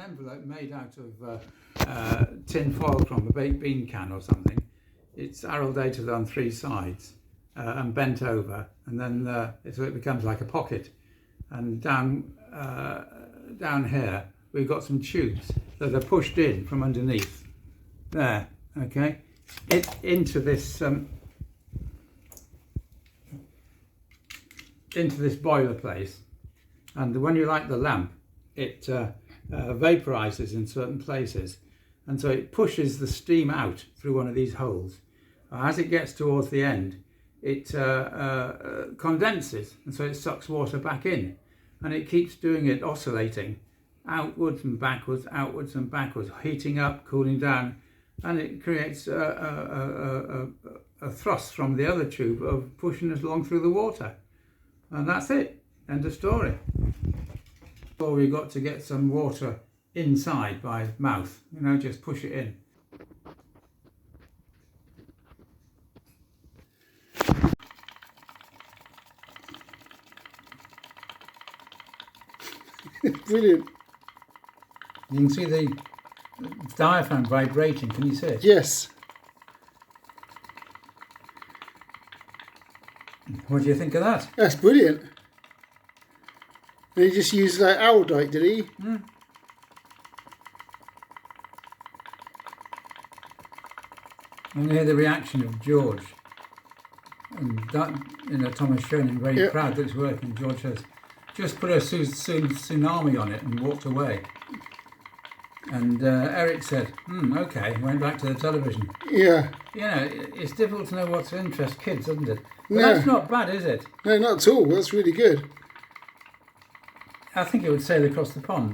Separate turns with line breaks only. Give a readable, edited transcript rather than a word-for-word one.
envelope made out of tin foil from a baked bean can or something. It's arrowdated on three sides and bent over, and then so it becomes like a pocket. And down here we've got some tubes that are pushed in from underneath there. Okay, into this boiler place, and when you light the lamp, it vaporizes in certain places, and so it pushes the steam out through one of these holes. As it gets towards the end, it condenses, and so it sucks water back in, and it keeps doing it, oscillating outwards and backwards, heating up, cooling down, and it creates a thrust from the other tube of pushing us along through the water. And that's it. End of story. Or we've got to get some water inside by mouth, just push it in.
Brilliant.
You can see the diaphragm vibrating, can you see it?
Yes.
What do you think of that?
That's brilliant. And he just used like Aldite, did he?
Mm. And you hear the reaction of George. And that, Thomas showing him very proud that it's working. George says, just put a tsunami on it and walked away. And Eric said, okay, went back to the television.
Yeah.
It's difficult to know what to interest kids, isn't it? But that's not bad, is it?
No, not at all. That's really good.
I think it would sail across the pond.